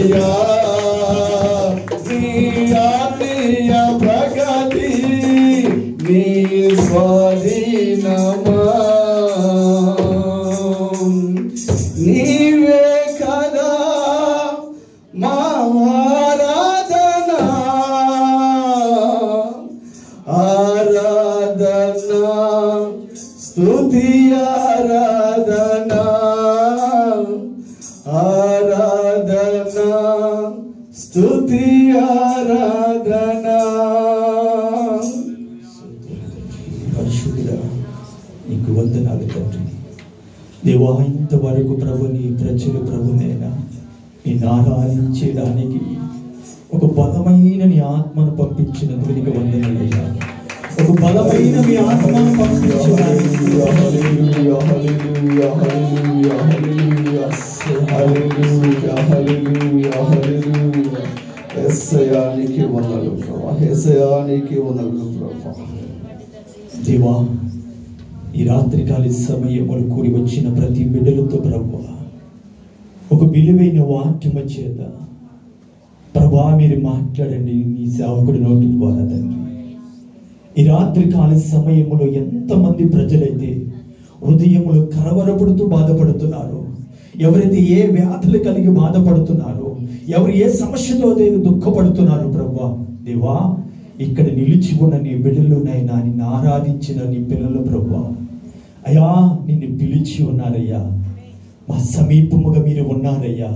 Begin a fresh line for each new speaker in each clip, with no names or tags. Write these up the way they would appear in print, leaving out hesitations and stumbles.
యేసయ్యా నీ ఆత్మీయ ప్రగతి నీ స్వాధీనమా నీవే కదా మా ఆరాధన ఆరాధన స్తుతి ఆరాధన ఆరాధన స్తుతి ఆరాధన. పరిశుద్ధుడా నీకు వందనాలు తండ్రి. దేవా ఇంతవరకు ప్రభు నీ ప్రజలు ప్రభునైనా నిన్ను ఆరాధించడానికి ఒక బలమైన నీ ఆత్మను పంపించినందుకు నీకు వందనాలయ్యా. ఒక బలమైన మీ ఆత్మను పంపించడానికి యేసయ్యానికి వందనాలు ప్రభువా. యేసయ్యానికి వందనాలు ప్రభువా. దేవా ఈ రాత్రికాల సమయంలో కూడి వచ్చిన ప్రతి బిడ్డలతో ప్రభువా ఒక విలువైన వాక్యము చేత ప్రభా మీరు మాట్లాడండి నీ సేవకుడి నోటి ద్వారా తండ్రి. ఈ రాత్రికాల సమయంలో ఎంతమంది ప్రజలైతే హృదయములు కలవరపడుతూ బాధపడుతున్నారు, ఎవరైతే ఏ వ్యాధులు కలిగి బాధపడుతున్నారో, ఎవరు ఏ సమస్యతో దుఃఖపడుతున్నారు ప్రభువా దేవా ఇక్కడ నిలిచి ఉన్న నీ బిడ్డలు నైనా నిన్ను ఆరాధించిన నీ పిల్లలు ప్రభువా అయ్యా నిన్ను పిలిచి ఉన్నారయ్యా. మా సమీపముగా మీరు ఉన్నారయ్యా.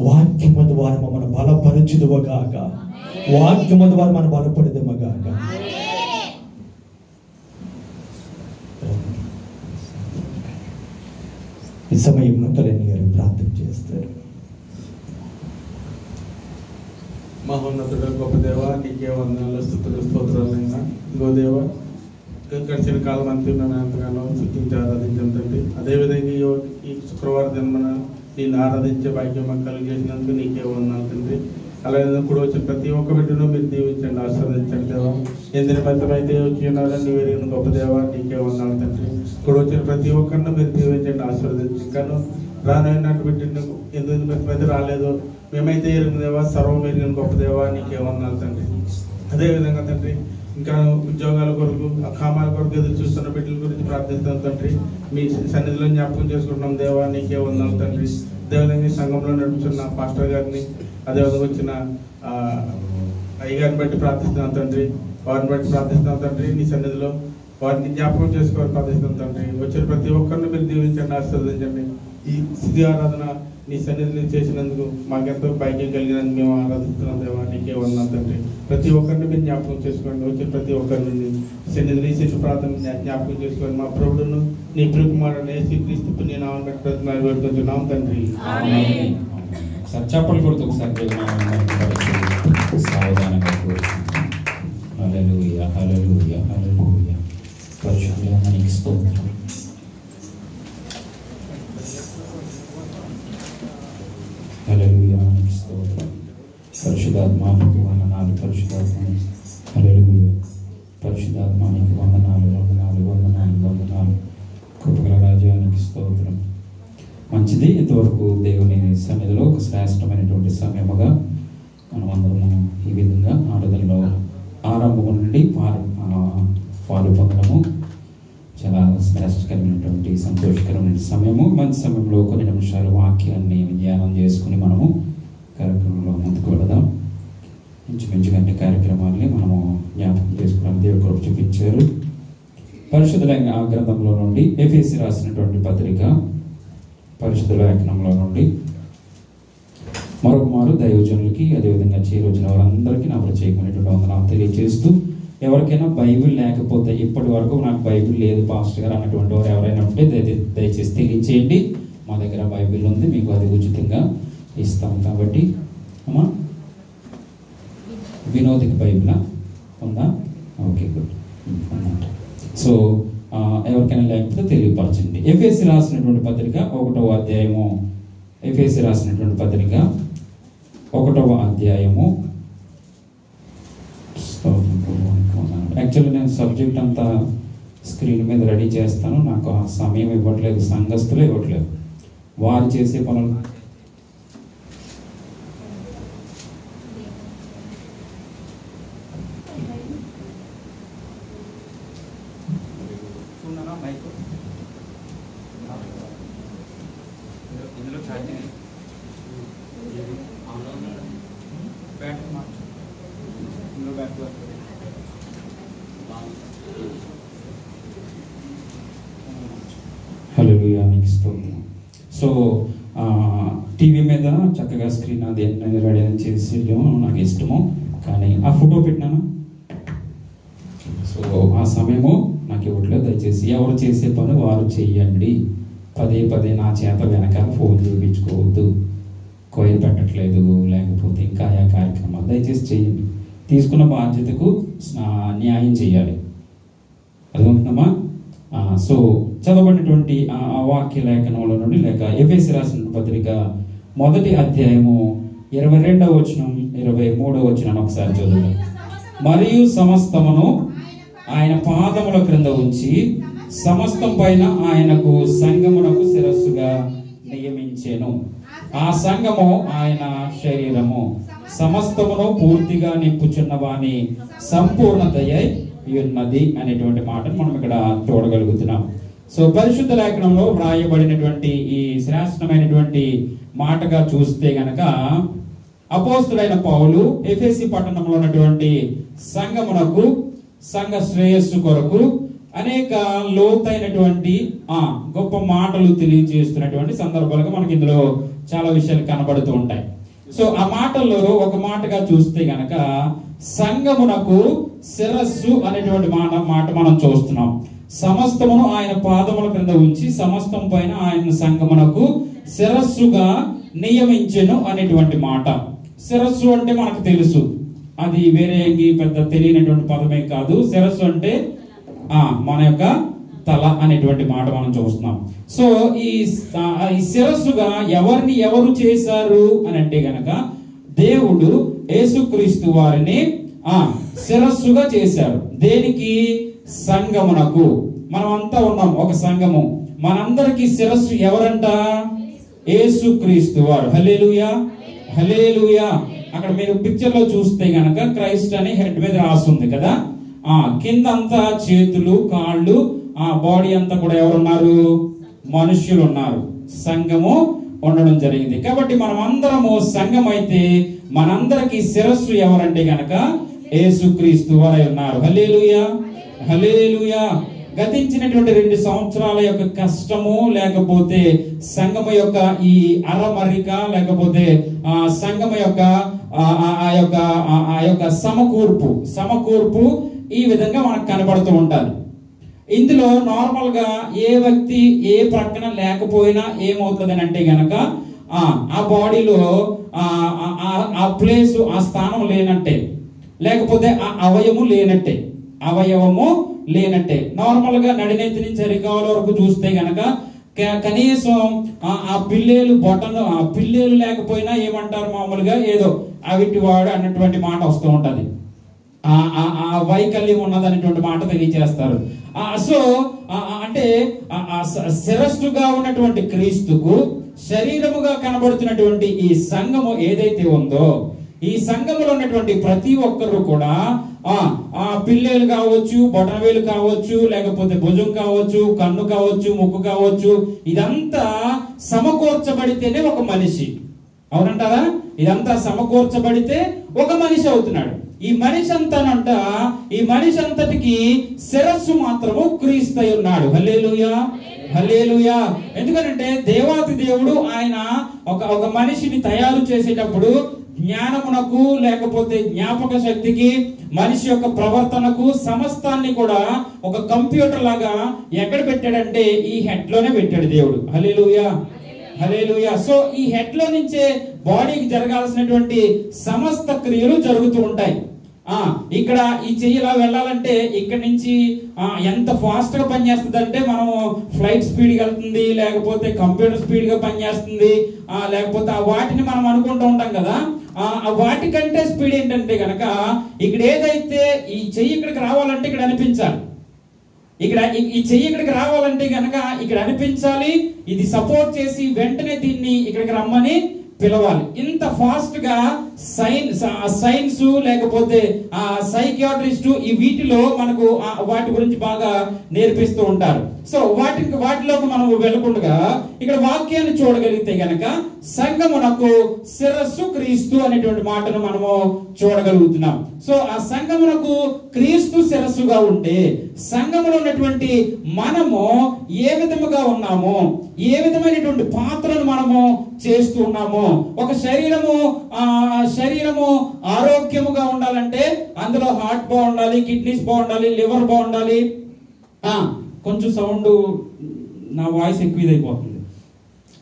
వాక్యము ద్వారా మమ్మల్ని బలపరచుదువగాక, వాక్యము ద్వారా మనం బలపడదుమగాక. ఈ సమయంలో కళ్యాణి గారు ప్రార్థన చేస్తారు.
మహోన్నతుడు గొప్ప దేవ నీకే వందనాలు స్తుతులు స్తోత్రాలైనా గో దేవ గడిచిన కాలం అంతా మేము ఎంతగానో స్తుతించి ఆరాధించాం తండ్రి. అదేవిధంగా ఈ శుక్రవారం జన్మన నేను ఆరాధించే భాగ్యం మాకు కలిగేసినందుకు నీకే వందనాలు తండ్రి. అలాగే కూడా వచ్చిన ప్రతి ఒక్క బిడ్డను మీరు దీవించండి, ఆశీర్వదించండి దేవా. ఎందుకు మతమైతే వచ్చి ఉన్నారని నీవు ఎరిగిన గొప్ప దేవ నీకే వందనాలు తండ్రి. కూడా వచ్చిన ప్రతి ఒక్కరిని మీరు దీవించండి, ఆశీర్వదించండి. ఇంకాను రానైనట్టు బిడ్డను ఎందుకు మతమైతే రాలేదు మేమైతే ఎరిగిన దేవా సర్వం ఎరిగిన గొప్ప దేవా నీకే వందనాలు తండ్రి. అదేవిధంగా తండ్రి ఇంకా ఉద్యోగాల కొరకు కామాల కొరకు ఎదురు చూస్తున్న బిడ్డల గురించి ప్రార్థిస్తాం తండ్రి. మీ సన్నిధిలో జ్ఞాపకం చేసుకుంటున్నాం దేవా నీకే వందనాలు తండ్రి. అదేవిధంగా సంఘంలో నడుపుతున్న పాస్టర్ గారిని అదేవిధంగా వచ్చిన అయ్యగారిని బట్టి ప్రార్థిస్తున్నాం తండ్రి. వారిని బట్టి ప్రార్థిస్తున్నాం తండ్రి. నీ సన్నిధిలో వారిని జ్ఞాపకం చేసుకోవాలని ప్రార్థిస్తున్నాం తండ్రి. వచ్చిన ప్రతి ఒక్కరిని మీరు దీవించండి, ఆశీర్వదించండి. ఈ స్థితి ఆరాధన నీ సన్నిధిని చేసినందుకు మాకెంతో భాగ్యం కలిగినందుకు మేము ఆరాధిస్తున్నాం దేవా నీకే వందనాలు తండ్రి. ప్రతి ఒక్కరిని మీరు జ్ఞాపకం చేసుకోండి. వచ్చిన ప్రతి ఒక్కరిని సన్నిధిని చేసిన ప్రార్థన జ్ఞాపకం చేసుకోండి. మా ప్రభుడును నీ ప్రియకుమారుని యేసుక్రీస్తు పుణ్య నామమున బట్టి ప్రార్థన వేడుకుంటున్నాం తండ్రి.
చెప్పలు కొడుతూ ఒకసారి సావధానంగా హల్లెలూయా హల్లెలూయా హల్లెలూయా. పరిశుద్ధుడైన నీకు స్తోత్రం. హల్లెలూయా నీకు స్తోత్రం. పరిశుద్ధాత్మకు వందనాలు, పరిశుద్ధాత్మ హల్లెలూయా. పరిశుద్ధాత్మకు వందనాలు వందనాలు వందనాలు వందనాలు. కృపగల రాజానికి స్తోత్రం. మంచిది. ఇంతవరకు దేవుని సన్నిధిలో ఒక శ్రేష్టమైనటువంటి సమయముగా మనం అందరము ఈ విధంగా ఆరాధనలో ఆరంభం నుండి పాలు పొందడము చాలా శ్రేష్టకరమైనటువంటి సంతోషకరమైన సమయము. మంచి సమయంలో కొన్ని నిమిషాలు వాక్యాన్ని ధ్యానం చేసుకుని మనము కార్యక్రమంలో ముందుకు వెళదాం. ఇంచుమించుగా అన్ని కార్యక్రమాలని మనము జ్ఞాపకం చేసుకోవడానికి దేవుడు కృప చూపించారు. పరిశుద్ధ గ్రంథంలో నుండి ఎఫెసీ రాసినటువంటి పత్రిక పరిశుద్ధ లేఖనంలో నుండి మరొక మారు దైవజనులకి అదేవిధంగా చేరువచ్చిన వారందరికీ నా ప్రత్యేకమైనటువంటి వందనాలు తెలియజేస్తూ, ఎవరికైనా బైబిల్ లేకపోతే ఇప్పటి వరకు నాకు బైబిల్ లేదు పాస్టర్ గారు అన్నటువంటి వారు ఎవరైనా ఉంటే దయచేసి తెలియచేయండి. మా దగ్గర బైబిల్ ఉంది, మీకు అది ఉచితంగా ఇస్తాం. కాబట్టి అమ్మా వినోద్కి బైబిల్ ఉందా? Okay good. సో ఎవరికైనా లేకపోతే తెలియపరచండి. ఎఫెసీ రాసినటువంటి పత్రిక 1వ అధ్యాయము, ఎఫెసీ రాసినటువంటి పత్రిక 1వ అధ్యాయము. యాక్చువల్లీ నేను సబ్జెక్ట్ అంతా స్క్రీన్ మీద రెడీ చేస్తాను, నాకు ఆ సమయం ఇవ్వట్లేదు, సంఘస్థులు ఇవ్వట్లేదు, వారు చేసే పనులు సో టీవీ మీద చక్కగా స్క్రీన్ అది రెడీ చేసి నాకు ఇష్టము, కానీ ఆ ఫోటో పెట్టినాను. సో ఆ సమయము నాకు ఇవ్వట్లేదు. దయచేసి ఎవరు చేసే పని వారు చెయ్యండి. పదే పదే నా చేత వెనకాల ఫోన్ చూపించుకోవద్దు. కోయిల్ పెట్టట్లేదు లేకపోతే ఇంకా ఆయా కార్యక్రమాలు దయచేసి చేయండి. తీసుకున్న బాధ్యతకు న్యాయం చేయాలి. అర్థమవుతుందమ్మా? సో చదవబడినటువంటి ఆ వాక్య లేఖనంలో నుండి లేక ఎఫెసీ రాసిన పత్రిక 1వ అధ్యాయము 22వ వచనం 23వ వచనం ఒకసారి చదువుదాం. మరియు సమస్తమును ఆయన పాదముల క్రింద ఉంచి సమస్తం పైన ఆయనకు సంఘమునకు శిరస్సుగా నియమించెను. ఆ సంఘము ఆయన శరీరము, సమస్తమును పూర్తిగా నింపుచున్న వాని సంపూర్ణతయై ఉన్నది అనేటువంటి మాటను మనం ఇక్కడ చూడగలుగుతున్నాం. సో పరిశుద్ధ లేఖనంలో వ్రాయబడినటువంటి ఈ శ్రేష్టమైనటువంటి మాటగా చూస్తే గనక అపోస్తులైన పౌలు ఎఫెసీ పట్టణంలో ఉన్నటువంటి సంఘమునకు సంఘ శ్రేయస్సు కొరకు అనేక లోతైనటువంటి గొప్ప మాటలు తెలియజేస్తున్నటువంటి సందర్భాలుగా మనకి ఇందులో చాలా విషయాలు కనబడుతూ ఉంటాయి. సో ఆ మాటల్లో ఒక మాటగా చూస్తే గనక సంఘమునకు శిరస్సు అనేటువంటి మాట మనం చూస్తున్నాం. సమస్తమును ఆయన పాదముల క్రింద ఉంచి సమస్తం పైన ఆయన సంఘమునకు శిరస్సుగా నియమించెను అనేటువంటి మాట. శిరస్సు అంటే మనకు తెలుసు, అది వేరే పెద్ద తెలియనటువంటి పదమే కాదు. శిరస్సు అంటే మన యొక్క తల అనేటువంటి మాట మనం చూస్తున్నాం. సో ఈ శిరస్సుగా ఎవరు చేశారు అని అంటే గనక దేవుడు యేసుక్రీస్తు వారిని శిరస్సుగా చేశారు. దేనికి? సంఘమునకు. మనం అంతా ఉన్నాం ఒక సంఘము. మనందరికి శిరస్సు ఎవరంట? యేసుక్రీస్తు వారు. హల్లెలూయా, హల్లెలూయా. అక్కడ మీరు పిక్చర్ లో చూస్తే గనక క్రైస్ట్ అని హెడ్ మీద రాస్తుంది కదా. కింద అంతా చేతులు, కాళ్ళు, బాడీ అంతా కూడా ఎవరున్నారు? మనుష్యులు ఉన్నారు. సంఘము ఉండడం జరిగింది. కాబట్టి మనం అందరము సంఘం అయితే మనందరికి శిరస్సు ఎవరంటే గనక యేసుక్రీస్తు వారై ఉన్నారు. హల్లెలూయా, హల్లెలూయా. గతించినటువంటి 2 సంవత్సరాల యొక్క కష్టము, లేకపోతే సంఘము యొక్క ఈ అరమరిక, లేకపోతే సంఘము యొక్క ఆ యొక్క సమకూర్పు ఈ విధంగా మనకు కనబడుతూ ఉంటుంది. ఇందులో నార్మల్ గా ఏ వ్యక్తి ఏ ప్రక్కన లేకపోయినా ఏమవుతుంది అంటే గనక ఆ బాడీలో ఆ ప్లేస్, ఆ స్థానం లేనట్టే, లేకపోతే ఆ అవయవము లేనట్టే. నార్మల్ గా నడినెత్తి నుంచి అరికాల వరకు చూస్తే గనక కనీసం ఆ పిల్లేలు బొటను, ఆ పిల్లేలు లేకపోయినా ఏమంటారు మామూలుగా ఏదో అవిటి వాడు అన్నటువంటి మాట వస్తూ ఉంటది. ఆ వైకల్యం ఉన్నదనేటువంటి మాట తెలియజేస్తారు. సో అంటే శిరస్సుగా ఉన్నటువంటి క్రీస్తుకు శరీరముగా కనబడుతున్నటువంటి ఈ సంఘము ఏదైతే ఉందో, ఈ సంఘములో ఉన్నటువంటి ప్రతి ఒక్కరు కూడా ఆ పిల్లేలు కావచ్చు, బొటనవేలు కావచ్చు, లేకపోతే భుజం కావచ్చు, కన్ను కావచ్చు, ముక్కు కావచ్చు, ఇదంతా సమకూర్చబడితేనే ఒక మనిషి. అవునంటారా? ఇదంతా సమకూర్చబడితే ఒక మనిషి అవుతున్నాడు. ఈ మనిషి అంతానంట, ఈ మనిషి అంతటికి శిరస్సు మాత్రము క్రీస్తు అయి ఉన్నాడు. హల్లెలూయా, హల్లెలూయా. ఎందుకంటే దేవాతి దేవుడు ఆయన ఒక మనిషిని తయారు చేసేటప్పుడు జ్ఞానమునకు, లేకపోతే జ్ఞాపక శక్తికి, మనిషి యొక్క ప్రవర్తనకు సమస్తాన్ని కూడా ఒక కంప్యూటర్ లాగా ఎక్కడ పెట్టాడంటే ఈ హెడ్ లోనే పెట్టాడు దేవుడు. హల్లెలూయా, హల్లెలూయా. సో ఈ హెడ్ లో నుంచే బాడీకి జరగాల్సినటువంటి సమస్త క్రియలు జరుగుతూ ఉంటాయి. ఇక్కడ ఈ చెయ్యిలా వెళ్ళాలంటే ఇక్కడ నుంచి ఎంత ఫాస్ట్ గా పనిచేస్తుంది అంటే మనం ఫ్లైట్ స్పీడ్ గా వెళ్తుంది, లేకపోతే కంప్యూటర్ స్పీడ్ గా పనిచేస్తుంది, లేకపోతే ఆ వాటిని మనం అనుకుంటూ ఉంటాం కదా. ఆ వాటికంటే స్పీడ్ ఏంటంటే గనక ఇక్కడ ఏదైతే ఈ చెయ్యి ఇక్కడికి రావాలంటే ఇక్కడ అనిపించాలి. ఇక్కడ ఈ చెయ్యి ఇక్కడికి రావాలంటే గనక ఇక్కడ అనిపించాలి. ఇది సపోర్ట్ చేసి వెంటనే దీన్ని ఇక్కడికి రమ్మని పిలవాలి. ఇంత ఫాస్ట్ గా సైన్స్ లేకపోతే సైకియాట్రిస్ట్ ఈ వీటిలో మనకు వాటి గురించి బాగా నేర్పిస్తూ ఉంటారు. సో వాటిలోకి మనం వెళ్ళకుండా ఇక్కడ వాక్యాన్ని చూడగలిగితే గనక సంఘమునకు శిరస్సు క్రీస్తు అనేటువంటి మాటను మనము చూడగలుగుతున్నాం. సో ఆ సంఘమునకు క్రీస్తు శిరస్సుగా ఉంటే సంఘములో ఉన్నటువంటి మనము ఏ విధముగా ఉన్నాము, ఏ విధమైనటువంటి పాత్రను మనము చేస్తూ ఉన్నాము. ఒక శరీరము ఆరోగ్యముగా ఉండాలంటే అందులో హార్ట్ బాగుండాలి, కిడ్నీస్ బాగుండాలి, లివర్ బాగుండాలి. కొంచెం సౌండ్ నా వాయిస్ ఎక్కువ ఇదైపోతుంది.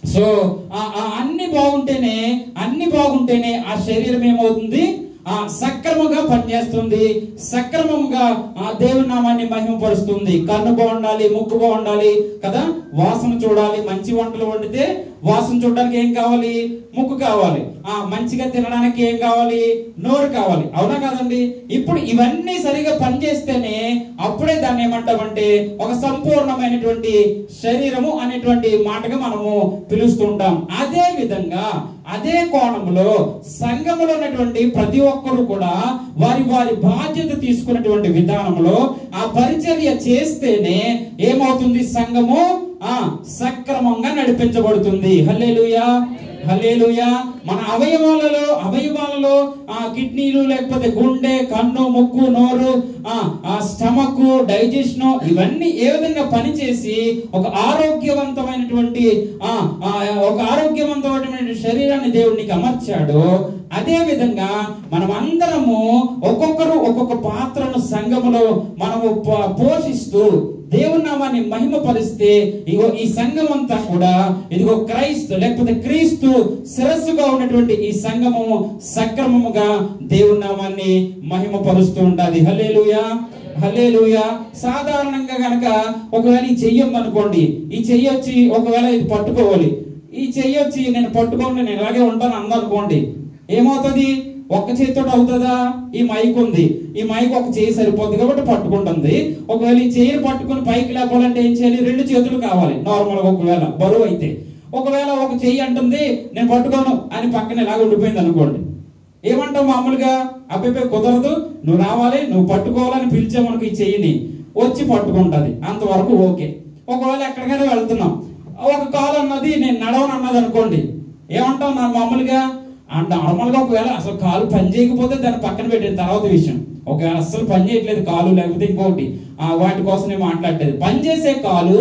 సో అన్ని బాగుంటేనే ఆ శరీరం ఏమవుతుంది, సక్రమంగా పనిచేస్తుంది, సక్రమంగా దేవుని నామాన్ని మహిమపరుస్తుంది. కన్ను బాగుండాలి, ముక్కు బాగుండాలి కదా, వాసన చూడాలి. మంచి వంటలు వండితే వాసన చూడడానికి ఏం కావాలి, ముక్కు కావాలి. మంచిగా తినడానికి ఏం కావాలి, నోరు కావాలి. అవునా కాదండి? ఇప్పుడు ఇవన్నీ సరిగా పనిచేస్తేనే అప్పుడే దాన్ని ఏమంటామంటే ఒక సంపూర్ణమైనటువంటి శరీరము అనేటువంటి మాటగా మనము పిలుస్తూ ఉంటాం. అదే విధంగా అదే కోణంలో సంఘములో ఉన్నటువంటి ప్రతి ఒక్కరు కూడా వారి బాధ్యత తీసుకున్నటువంటి విధానంలో ఆ పరిచర్య చేస్తేనే ఏమవుతుంది, సంఘము సక్రమంగా నడిపించబడుతుంది. హల్లెలూయా, హల్లెలూయా. మన అవయవాలలో కిడ్నీలు, లేకపోతే గుండె, కన్ను, ముక్కు, నోరు, స్టమక్, డైజెషన్, ఇవన్నీ ఏ విధంగా పనిచేసి ఒక ఆరోగ్యవంతమైనటువంటి శరీరాన్ని దేవుడికి అమర్చాడో అదే విధంగా మనం అందరము ఒక్కొక్కరు ఒక్కొక్క పాత్రను సంఘములో మనము పోషిస్తూ దేవుని నామాన్ని మహిమపరిస్తే ఇగో ఈ సంఘం అంతా కూడా ఇదిగో లేకపోతే క్రీస్తు శిరస్సుగా ఉన్నటువంటి ఈ సంఘము సక్రమముగా దేవుని నామాన్ని మహిమపరుస్తూ ఉంటది. హల్లెలూయా, హల్లెలూయా. సాధారణంగా గనక ఒకవేళ ఈ చెయ్యం అనుకోండి, ఈ చెయ్యొచ్చి ఒకవేళ ఇది పట్టుకోవాలి, ఈ చెయ్యొచ్చి నేను పట్టుకోండి నేను ఇలాగే ఉంటాను అందనుకోండి, ఏమవుతుంది, ఒక్క చేతితో అవుతుందా? ఈ మైక్ ఉంది, ఈ మైక్ ఒక చేయి సరిపోద్ది కాబట్టి పట్టుకుంటుంది. ఒకవేళ ఈ చేయిని పట్టుకుని పైకి లేపాలంటే ఏం చేయాలి, 2 చేతులు కావాలి నార్మల్ గా. ఒకవేళ బరువు అయితే, ఒకవేళ ఒక చెయ్యి అంటుంది నేను పట్టుకోను అని పక్కన ఇలాగ ఉండిపోయింది అనుకోండి, ఏమంటావు మామూలుగా, అబ్బాయి కుదరదు, నువ్వు రావాలి, నువ్వు పట్టుకోవాలని పిలిచామనుకో ఈ చెయ్యిని, వచ్చి పట్టుకుంటది, అంతవరకు ఓకే. ఒకవేళ ఎక్కడికైనా వెళ్తున్నాం, ఒక కాలు అన్నది నేను నడవను అన్నది అనుకోండి, ఏమంటావు నా మామూలుగా నార్మల్ గా ఒకవేళ అసలు కాలు పని చేయకపోతే దాన్ని పక్కన పెట్టిన తర్వాత విషయం. ఒకవేళ అసలు పని చేయట్లేదు కాలు, లేకపోతే ఇంకోటి, వాటి కోసం నేను మాట్లాడలేదు. పని చేసే కాలు,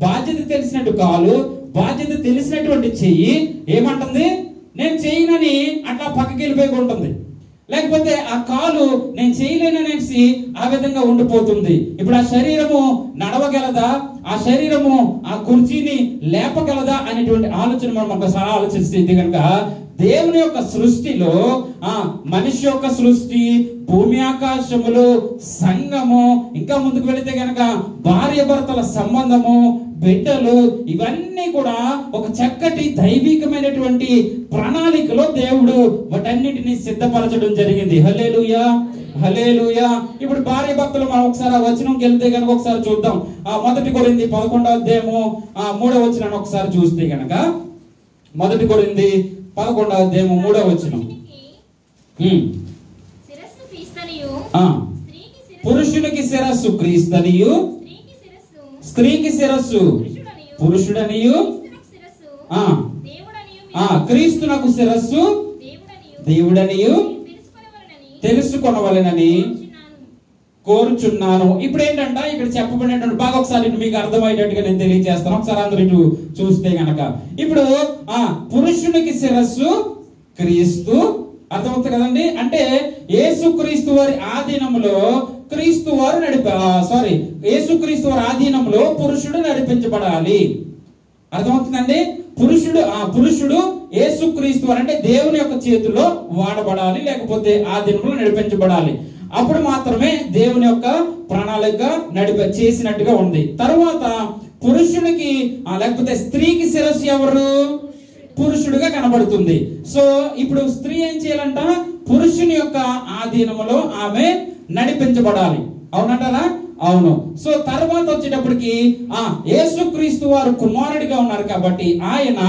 బాధ్యత తెలిసినట్టు కాలు, బాధ్యత తెలిసినటువంటి చెయ్యి ఏమంటుంది, నేను చేయనని అట్లా పక్కకి వెళ్ళిపోయి ఉంటుంది. లేకపోతే ఆ కాలు నేను చేయలేననేసి ఆ విధంగా ఉండిపోతుంది. ఇప్పుడు ఆ శరీరము నడవగలదా, ఆ శరీరము ఆ కుర్చీని లేపగలదా అనేటువంటి ఆలోచన మనం ఒకసారి ఆలోచిస్తే కనుక దేవుని యొక్క సృష్టిలో మనిషి యొక్క సృష్టి, భూమి ఆకాశములు, సంఘము, ఇంకా ముందుకు వెళితే గనక భార్య భర్తల సంబంధము, బిడ్డలు, ఇవన్నీ కూడా ఒక చక్కటి దైవికమైనటువంటి ప్రణాళికలో దేవుడు వాటన్నిటిని సిద్ధపరచడం జరిగింది. హల్లెలూయా, హల్లెలూయా. ఇప్పుడు భార్య భర్తలు మనం ఒకసారి ఆ వచనంకి వెళ్తే కనుక ఒకసారి చూద్దాం. 1 కొరింథీ 11వ అధ్యాయము 3వ వచనాన్ని ఒకసారి చూస్తే గనక 1 కొరింథీ 11వ అధ్యాయము 3వ వచనం. పురుషునికి శిరస్సు క్రీస్తనియు, స్త్రీకి శిరస్సు పురుషుడనియు, క్రీస్తునకు శిరస్సు దేవుడనియు తెలుసుకొనవలెనని కోరుచున్నాను. ఇప్పుడు ఏంటంటే ఇక్కడ చెప్పబడినటువంటి బాగా ఒకసారి మీకు అర్థమయ్యేటట్టుగా నేను తెలియజేస్తాను. ఒకసారి అందరూ ఇటు చూస్తే గనక ఇప్పుడు పురుషునికి శిరస్సు క్రీస్తు, అర్థమవుతుంది కదండి. అంటే యేసుక్రీస్తు వారి ఆధీనంలో క్రీస్తు వారు యేసుక్రీస్తు వారి ఆధీనంలో పురుషుడు నడిపించబడాలి. అర్థమవుతుందండి. పురుషుడు యేసుక్రీస్తు వారు అంటే దేవుని యొక్క చేతిలో వాడబడాలి, లేకపోతే ఆధీనంలో నడిపించబడాలి. అప్పుడు మాత్రమే దేవుని యొక్క ప్రణాళిక చేసినట్టుగా ఉంది. తరువాత పురుషునికి లేకపోతే స్త్రీకి శిరస్సు ఎవరు? పురుషుడుగా కనబడుతుంది. సో ఇప్పుడు స్త్రీ ఏం చేయాలంట? పురుషుని యొక్క ఆధీనములో ఆమె నడిపించబడాలి. అవునంటారా? అవును. సో తర్వాత వచ్చేటప్పటికి యేసుక్రీస్తు వారు కుమారుడిగా ఉన్నారు కాబట్టి ఆయన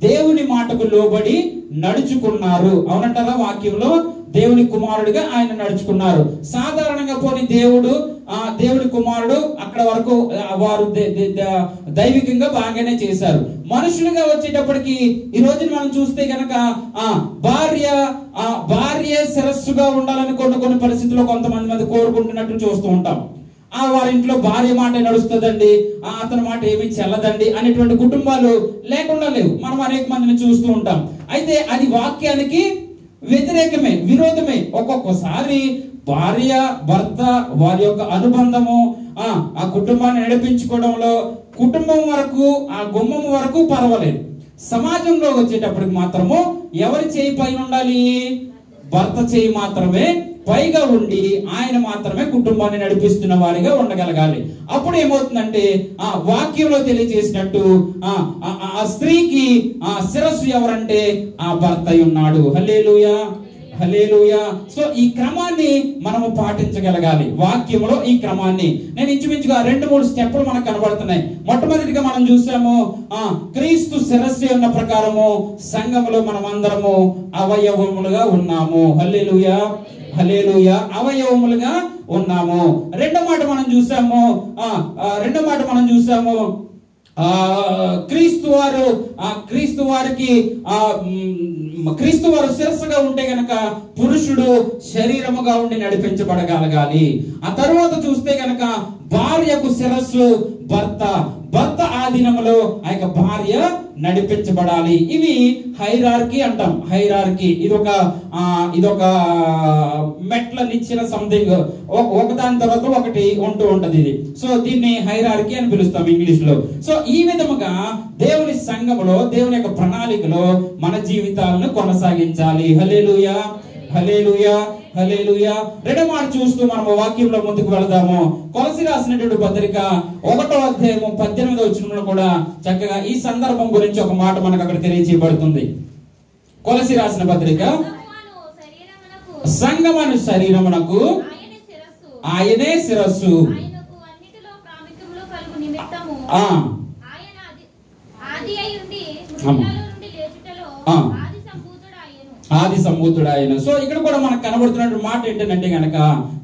దేవుని మాటకు లోబడి నడుచుకున్నారు. అవునంటారా? వాక్యంలో దేవుని కుమారుడిగా ఆయన నడుచుకున్నారు. సాధారణంగా పోని దేవుడి కుమారుడు అక్కడ వరకు వారు దైవికంగా బాగానే చేశారు. మనుషులుగా వచ్చేటప్పటికి ఈ రోజున మనం చూస్తే గనక భార్య శిరస్సుగా ఉండాలని కొన్ని పరిస్థితుల్లో కొంతమంది కోరుకుంటున్నట్టు చూస్తూ ఉంటాం. వారి ఇంట్లో భార్య మాట నడుస్తుందండి, అతని మాట ఏమీ చెల్లదండి అనేటువంటి కుటుంబాలు లేకుండా లేవు. మనం అనేక మందిని చూస్తూ ఉంటాం. అయితే అది వాక్యానికి వ్యతిరేకమే, విరోధమే. ఒక్కొక్కసారి భార్య భర్త వారి యొక్క అనుబంధము ఆ కుటుంబాన్ని నడిపించుకోవడంలో కుటుంబం వరకు ఆ గుమ్మం వరకు పర్వాలేదు. సమాజంలో వచ్చేటప్పటికి మాత్రము ఎవరి చేయి పైన ఉండాలి? భర్త చేయి మాత్రమే పైగా ఉండి ఆయన మాత్రమే కుటుంబాన్ని నడిపిస్తున్న వారిగా ఉండగలగాలి. అప్పుడు ఏమవుతుందంటే వాక్యంలో తెలియజేసినట్టు ఆ స్త్రీకి శిరస్సు ఎవరంటే ఆ భర్త ఉన్నాడు. హల్లెలూయా, హల్లెలూయా. సో ఈ క్రమాన్ని మనము పాటించగలగాలి. వాక్యంలో ఈ క్రమాన్ని నేను ఇంచుమించుగా 2-3 స్టెప్పులు మనకు కనబడుతున్నాయి. మొట్టమొదటిగా మనం చూసాము క్రీస్తు శిరస్సు ఉన్న ప్రకారము సంఘములో మనం అందరము అవయవములుగా ఉన్నాము. హల్లెలూయా, హల్లెలూయా. అవయవములుగా ఉన్నాము. రెండో మాట మనం చూసాము క్రీస్తు వారు శిరస్సుగా ఉంటే గనక పురుషుడు శరీరముగా ఉండి నడిపించబడగలగాలి. ఆ తరువాత చూస్తే గనక భార్యకు శిరస్సు భర్త ఆధీనములో ఆ యొక్క భార్య నడిపించబడాలి. ఇవి హైరార్కీ అంటాం. హైరార్కీ ఇదొక మెట్లనిచ్చిన సంథింగ్, ఒకదాని తర్వాత ఒకటి ఉంటూ ఉంటది ఇది. సో దీన్ని హైరార్కీ అని పిలుస్తాం ఇంగ్లీష్ లో. సో ఈ విధముగా దేవుని సంఘములో దేవుని యొక్క ప్రణాళికలో మన జీవితాలను కొనసాగించాలి. హల్లెలూయా, హల్లెలూయా, హల్లెలూయా. రెండో మాట చూస్తూ మనం వాక్యంలో ముందుకు వెళదాము. కొలసి రాసినటువంటి పత్రిక 1వ అధ్యాయము 18వ వచనంలో కూడా చక్కగా ఈ సందర్భం గురించి ఒక మాట మనకు అక్కడ తెలియజేయబడుతుంది. కొలసి రాసిన పత్రిక, సంఘమను శరీరమునకు ఆయనే శిరస్సు, ఆది సంభూతుడాయన. సో ఇక్కడ కూడా మనకు కనబడుతున్న మాట ఏంటంటే గనక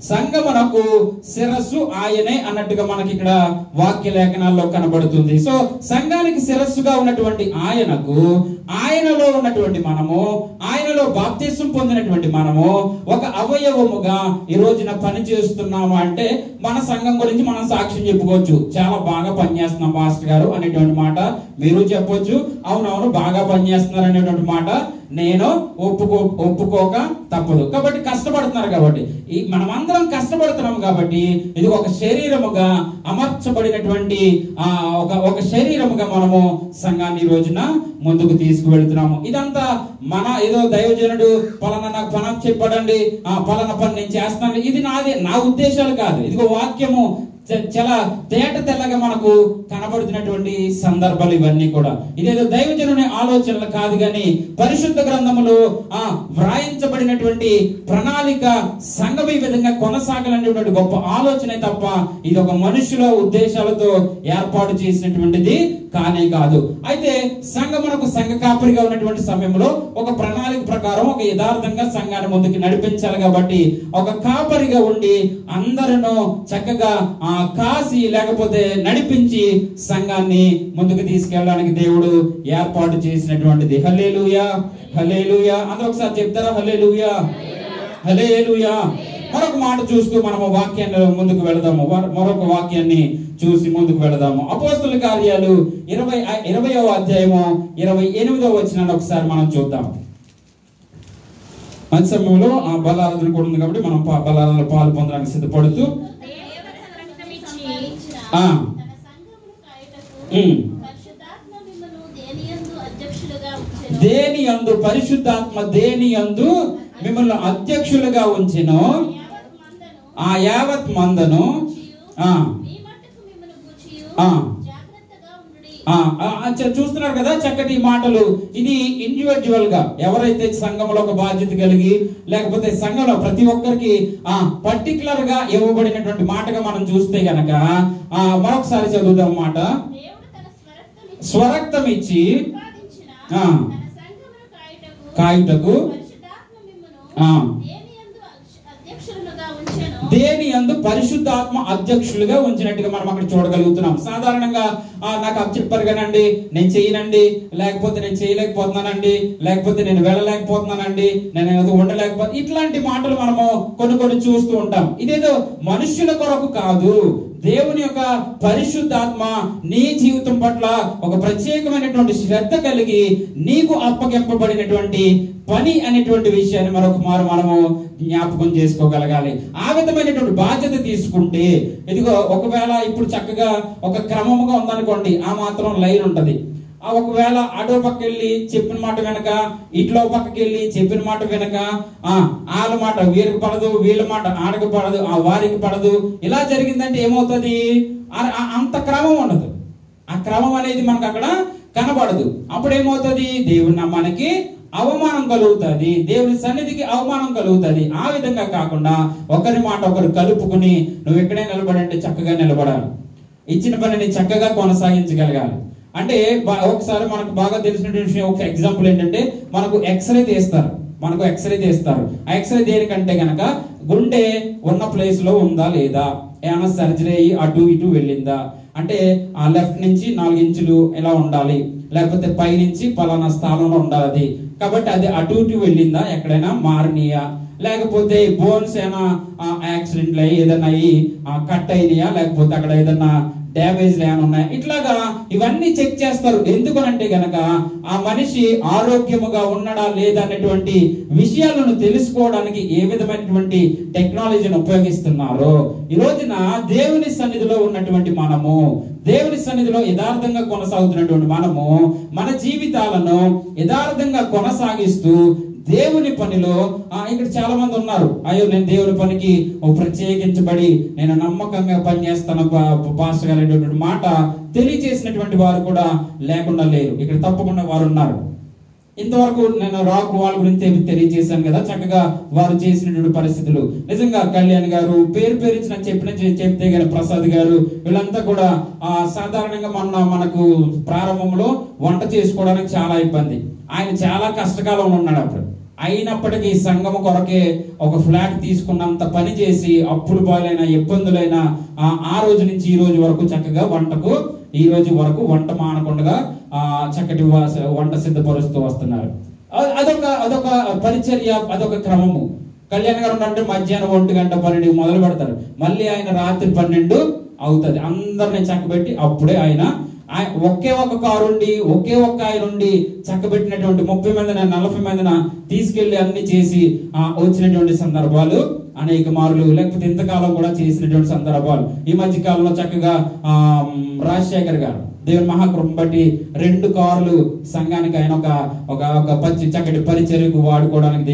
సంఘమునకు శిరస్సు ఆయనే అన్నట్టుగా మనకి ఇక్కడ వాక్య లేఖనాల్లో కనబడుతుంది. సో సంఘానికి శిరస్సుగా ఉన్నటువంటి ఆయనకు, ఆయనలో ఉన్నటువంటి మనము, ఆయనలో బాప్తిసం పొందినటువంటి మనము ఒక అవయవముగా ఈ రోజున పని చేస్తున్నాము. అంటే మన సంఘం గురించి మనం సాక్ష్యం చెప్పుకోవచ్చు. చాలా బాగా పనిచేస్తున్నాం పాస్టర్ గారు అనేటువంటి మాట మీరు చెప్పొచ్చు. అవునవును బాగా పనిచేస్తున్నారు అనేటువంటి మాట నేను ఒప్పుకోక తప్పదు. కాబట్టి కష్టపడుతున్నారు కాబట్టి మనమందరం కష్టపడుతున్నాం కాబట్టి ఇది ఒక శరీరముగా అమర్చబడినటువంటి ఒక శరీరముగా మనము సంఘాన్ని ఈ రోజున ముందుకు తీసుకువెళ్తున్నాము. ఇదంతా మన ఏదో దైవజనుడు పలానా నాకు పని చెప్పడండి, పలానా పని నేను చేస్తాను, ఇది నా ఉద్దేశాలు కాదు. ఇదిగో వాక్యము చాలా తెల్లగా మనకు కనబడుతున్నటువంటి సందర్భాలు ఇవన్నీ కూడా. ఇదేదో దైవజనుని ఆలోచనలు కాదు కానీ పరిశుద్ధ గ్రంథములో వ్రాయించబడినటువంటి ప్రణాళిక సంఘం ఈ విధంగా కొనసాగాలనేటువంటి గొప్ప ఆలోచనే తప్ప ఇది ఒక మనుషుల ఉద్దేశాలతో ఏర్పాటు చేసినటువంటిది కానే కాదు. అయితే సంఘమునకు సంఘ కాపరిగా ఉన్నటువంటి సమయంలో ఒక ప్రణాళిక ప్రకారం ఒక యథార్థంగా సంఘాన్ని ముందుకు నడిపించాలి. కాబట్టి ఒక కాపరిగా ఉండి అందరూ చక్కగా కాసి లేకపోతే నడిపించి సంఘాన్ని ముందుకు తీసుకెళ్ళడానికి దేవుడు ఏర్పాటు చేసినటువంటిది. హల్లెలూయా, హల్లెలూయా. అందరూ ఒకసారి చెప్తారా? హల్లెలూయా, హల్లెలూయా. మరొక మాట చూస్తూ మనము వాక్యాన్ని ముందుకు వెళదాము. మరొక వాక్యాన్ని చూసి ముందుకు వెళదాము. అపోస్తలుల కార్యాలు 20వ అధ్యాయము 28వ వచనాన్ని ఒకసారి మనం చూద్దాం. మంచి సమయంలో బలారాధన కూడా ఉంది కాబట్టి మనం బలారాధనలో పాలు పొందడానికి సిద్ధపడుతూ దేని యందు పరిశుద్ధాత్మ దేని యందు మిమ్మల్ని అధ్యక్షులుగా ఉంచెను ఆ యావత్ మందను చూస్తున్నారు కదా చక్కటి మాటలు. ఇది ఇండివిజువల్ గా ఎవరైతే సంఘంలో ఒక బాధ్యత కలిగి లేకపోతే సంఘంలో ప్రతి ఒక్కరికి పర్టికులర్ గా ఇవ్వబడినటువంటి మాటగా మనం చూస్తే గనక మరొకసారి చదువుదాం మాట. స్వరక్తం ఇచ్చి కాయుటకు దేని యందు పరిశుద్ధాత్మ అధ్యక్షులుగా ఉంచినట్టుగా మనం అక్కడ చూడగలుగుతున్నాం. సాధారణంగా నాకు అప్పచెప్పారుగానండి, నేను చేయనండి, లేకపోతే నేను చేయలేకపోతున్నానండి, లేకపోతే నేను వెళ్ళలేకపోతున్నానండి, నేను ఏదో ఉండలేకపోతే, ఇట్లాంటి మాటలు మనము కొన్ని చూస్తూ ఉంటాం. ఇదేదో మనుష్యుల కొరకు కాదు, దేవుని యొక్క పరిశుద్ధాత్మ నీ జీవితం పట్ల ఒక ప్రత్యేకమైనటువంటి శ్రద్ధ కలిగి నీకు అప్పగింపబడినటువంటి పని అనేటువంటి విషయాన్ని మరొక మారు మనము జ్ఞాపకం చేసుకోగలగాలి. ఆ విధమైనటువంటి బాధ్యత తీసుకుంటే, ఇదిగో ఒకవేళ ఇప్పుడు చక్కగా ఒక క్రమముగా ఉందనుకోండి, ఆ మాత్రం లైన్ ఉంటది. ఒకవేళ అడో పక్క వెళ్ళి చెప్పిన మాట వెనక, ఇట్లో పక్కకి వెళ్ళి చెప్పిన మాట వెనక, వాళ్ళ మాట వీరికి పడదు, వీళ్ళ మాట ఆడకి పడదు, ఆ వారికి పడదు, ఇలా జరిగిందంటే ఏమవుతుంది? అంత క్రమం ఉండదు. ఆ క్రమం అనేది మనకు అక్కడ కనబడదు. అప్పుడు ఏమవుతుంది? దేవుని నామానికి అవమానం కలుగుతుంది, దేవుని సన్నిధికి అవమానం కలుగుతుంది. ఆ విధంగా కాకుండా ఒకరి మాట ఒకరు కలుపుకుని నువ్వు ఎక్కడే నిలబడంటే చక్కగా నిలబడాలి, ఇచ్చిన పనిని చక్కగా కొనసాగించగలగాలి. అంటే ఒకసారి మనకు బాగా తెలిసినటువంటి విషయం, ఒక ఎగ్జాంపుల్ ఏంటంటే, మనకు ఎక్స్రే తీస్తారు. ఆ ఎక్స్రే దేనికంటే గనక గుండె ఉన్న ప్లేస్ లో ఉందా లేదా, ఏమైనా సర్జరీ అయ్యి అటు ఇటు వెళ్ళిందా, అంటే ఆ లెఫ్ట్ నుంచి 4 ఇంచులు ఇలా ఉండాలి, లేకపోతే పై నుంచి పలానా స్థానంలో ఉండాలి. కాబట్టి అది అటు ఇటు వెళ్ళిందా, ఎక్కడైనా మారినయా, లేకపోతే బోన్స్ ఏమైనా యాక్సిడెంట్లు అయ్యి ఏదైనా అయ్యి కట్ అయినాయా, లేకపోతే అక్కడ ఏదైనా డ్యామేజ్ ఏమైనా ఉన్నాయా, ఇట్లాగా ఇవన్నీ చెక్ చేస్తారు. ఎందుకనంటే గనక ఆ మనిషి ఆరోగ్యముగా ఉన్నాడా లేదా అనేటువంటి విషయాలను తెలుసుకోవడానికి ఏ విధమైనటువంటి టెక్నాలజీని ఉపయోగిస్తున్నారో, ఈ రోజున దేవుని సన్నిధిలో ఉన్నటువంటి మనము, దేవుని సన్నిధిలో యథార్థంగా కొనసాగుతున్నటువంటి మనము మన జీవితాలను యథార్థంగా కొనసాగిస్తూ దేవుని పనిలో, ఇక్కడ చాలా మంది ఉన్నారు, అయ్యో నేను దేవుని పనికి ప్రత్యేకించబడి నేను నమ్మకంగా పనిచేస్తాను పాస్టర్ గారు అనేటువంటి మాట తెలియజేసినటువంటి వారు కూడా లేకుండా లేరు. ఇక్కడ తప్పకుండా వారు ఉన్నారు. ఇంతవరకు నేను రాకు వాళ్ళ గురించి తెలియజేశాను కదా, చక్కగా వారు చేసినటువంటి పరిస్థితులు. నిజంగా కళ్యాణ్ గారు పేరు చెప్తే గాని ప్రసాద్ గారు, వీళ్ళంతా కూడా సాధారణంగా మనకు ప్రారంభంలో వంట చేసుకోవడానికి చాలా ఇబ్బంది. ఆయన చాలా కష్టకాలంలో ఉన్నాడు అప్పుడు. అయినప్పటికీ సంఘము కొరకే ఒక ఫ్లాట్ తీసుకున్నంత పని చేసి అప్పులు పాలైన ఇబ్బందులైన ఆ రోజు నుంచి ఈ రోజు వరకు చక్కగా ఈ రోజు వరకు వంట మానకుండా చక్కటి వంట సిద్ధపరుస్తూ వస్తున్నారు. అదొక పరిచర్య, అదొక క్రమము. కళ్యాణ్ గారు అంటే మధ్యాహ్నం 1 గంట 12 మొదలు పెడతారు, మళ్ళీ ఆయన రాత్రి 12 అవుతుంది. అందరిని చక్కబెట్టి అప్పుడే ఆయన ఒకే ఒక కారు ఉండి ఒకే ఒక్క ఆయన ఉండి చక్కబెట్టినటువంటి 30 మందిన 40 మందిన తీసుకెళ్లి అన్ని చేసి వచ్చినటువంటి సందర్భాలు అనేక మార్లు, లేకపోతే ఇంతకాలం కూడా చేసినటువంటి సందర్భాలు. ఈ మధ్య కాలంలో చక్కగా రాజశేఖర్ గారు దేవుని మహాకృప బట్టి 2 కార్లు సంఘానికి ఆయన ఒక చక్కటి పరిచర్యకు వాడుకోవడానికి